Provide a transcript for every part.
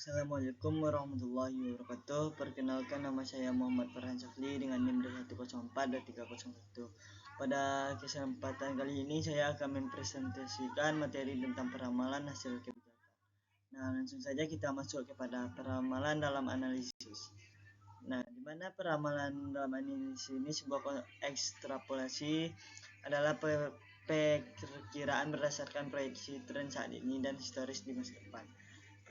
Assalamualaikum warahmatullahi wabarakatuh. Perkenalkan, nama saya Muhammad Farhan Safli dengan NIM 104-301. Pada kesempatan kali ini saya akan mempresentasikan materi tentang peramalan hasil kebijakan. Nah, langsung saja kita masuk kepada peramalan dalam analisis. Nah, di mana peramalan dalam analisis ini sebuah ekstrapolasi adalah perkiraan berdasarkan proyeksi tren saat ini dan historis di masa depan.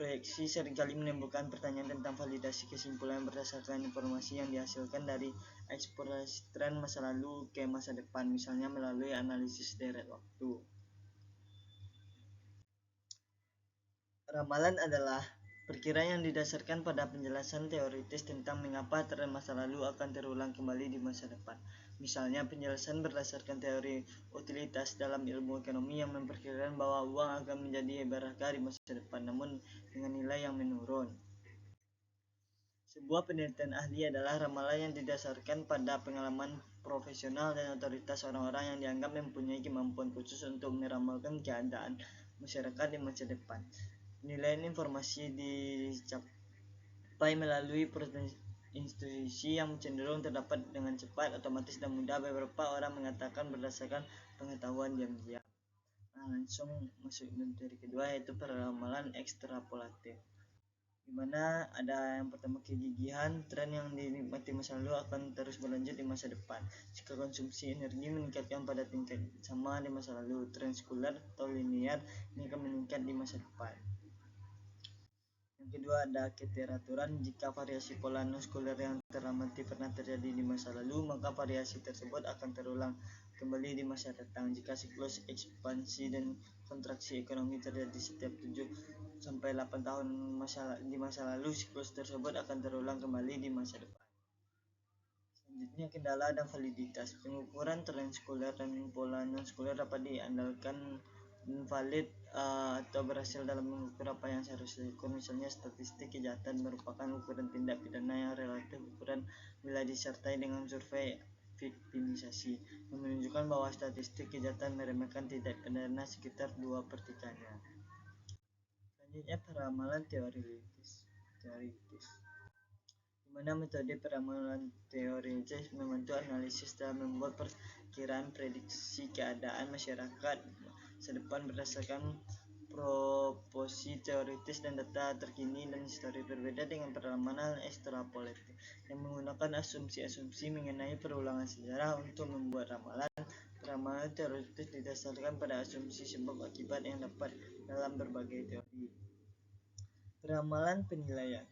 Proyeksi seringkali menimbulkan pertanyaan tentang validasi kesimpulan berdasarkan informasi yang dihasilkan dari eksplorasi tren masa lalu ke masa depan, misalnya melalui analisis deret waktu. Ramalan adalah perkiraan yang didasarkan pada penjelasan teoritis tentang mengapa tren masa lalu akan terulang kembali di masa depan. Misalnya, penjelasan berdasarkan teori utilitas dalam ilmu ekonomi yang memperkirakan bahwa uang akan menjadi berharga di masa depan, namun dengan nilai yang menurun. Sebuah penelitian ahli adalah ramalan yang didasarkan pada pengalaman profesional dan otoritas orang-orang yang dianggap mempunyai kemampuan khusus untuk meramalkan keadaan masyarakat di masa depan. Penilaian informasi dicapai melalui proses institusi yang cenderung terdapat dengan cepat, otomatis, dan mudah. Beberapa orang mengatakan berdasarkan pengetahuan diam-diam. Nah, langsung masuk materi kedua, yaitu peramalan ekstrapolatif, di mana ada yang pertama, kegigihan. Tren yang dinikmati masa lalu akan terus berlanjut di masa depan. Jika konsumsi energi meningkatkan pada tingkat sama di masa lalu, tren sekular atau linear ini akan meningkat di masa depan. Yang kedua, ada keteraturan. Jika variasi pola non-sekular yang teramati pernah terjadi di masa lalu, maka variasi tersebut akan terulang kembali di masa datang. Jika siklus ekspansi dan kontraksi ekonomi terjadi setiap 7-8 tahun di masa lalu, siklus tersebut akan terulang kembali di masa depan. Selanjutnya, kendala dan validitas. Pengukuran tren sekular dan pola non-sekular dapat diandalkan valid atau berhasil dalam mengukur apa yang seharusnya diukur. Misalnya, statistik kejahatan merupakan ukuran tindak pidana yang relatif. Ukuran bila disertai dengan survei viktimisasi yang menunjukkan bahwa statistik kejahatan meremehkan tindak pidana sekitar 2/3-nya. Selanjutnya, peramalan teoritis, di mana metode peramalan teoritis membantu analisis dalam membuat perkiraan prediksi keadaan masyarakat masa depan berdasarkan proposi teoritis dan data terkini dan histori. Berbeda dengan peramalan ekstrapolatif yang menggunakan asumsi-asumsi mengenai perulangan sejarah untuk membuat ramalan, peramalan teoritis didasarkan pada asumsi sebab akibat yang dapat dalam berbagai teori. Peramalan penilaian.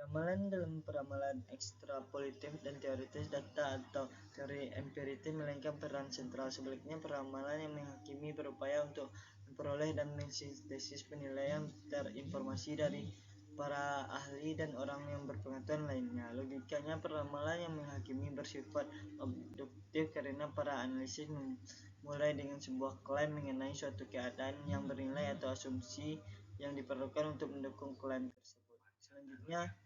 Peramalan dalam peramalan ekstrapolatif dan teoritis data atau teori empiritis memainkan peran sentral. Sebaliknya, peramalan yang menghakimi berupaya untuk memperoleh dan mensintesis penilaian terinformasi dari para ahli dan orang yang berpengetahuan lainnya. Logikanya, peramalan yang menghakimi bersifat obduktif karena para analisis mulai dengan sebuah klaim mengenai suatu keadaan yang bernilai atau asumsi yang diperlukan untuk mendukung klaim tersebut. Selanjutnya,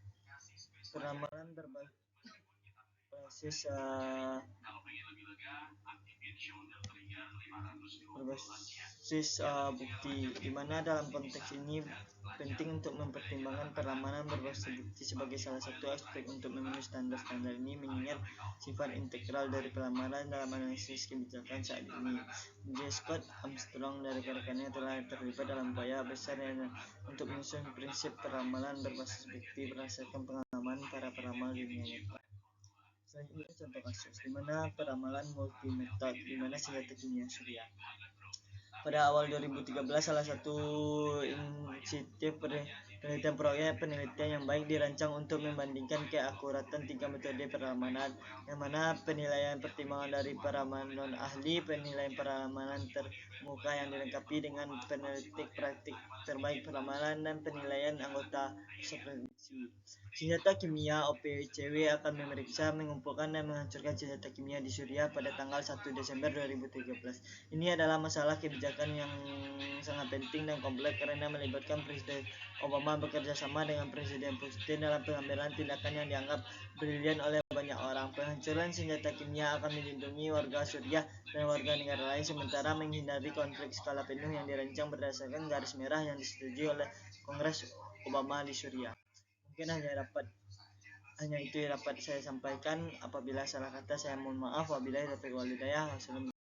peramalan berbasis bukti, di mana dalam konteks ini penting untuk mempertimbangkan peramalan berbasis bukti sebagai salah satu aspek untuk memenuhi standar-standar ini, mengingat sifat integral dari peramalan dalam analisis kebijakan saat ini. J. Scott Armstrong dan rekan-rekannya telah terlibat dalam upaya besar untuk menyusun prinsip peramalan berbasis bukti berdasarkan pengalaman para peramal di dunia nyata. Selanjutnya, contoh kasus di mana peramalan multimetode, di mana senjata kimia surya. Pada awal 2013, salah satu inisiatif penelitian proyek penelitian yang baik dirancang untuk membandingkan keakuratan 3 metode peramalan, yang mana penilaian pertimbangan dari peramalan non-ahli, penilaian peramalan termuka yang dilengkapi dengan penelitian praktik terbaik peramalan, dan penilaian anggota substansi. Senjata kimia OPCW akan memeriksa, mengumpulkan, dan menghancurkan senjata kimia di Suriah pada tanggal 1 Desember 2013. Ini adalah masalah kebijakan yang sangat penting dan kompleks karena melibatkan Presiden Obama bekerja sama dengan Presiden Putin dalam pengambilan tindakan yang dianggap brilian oleh banyak orang. Penghancuran senjata kimia akan melindungi warga Suriah dan warga negara lain, sementara menghindari konflik skala penuh yang dirancang berdasarkan garis merah yang disetujui oleh Kongres Obama Ali Surya. Mungkin hanya itu yang dapat saya sampaikan. Apabila salah kata saya mohon maaf. Wabillahi taufiq wal hidayah. Wassalamualaikum.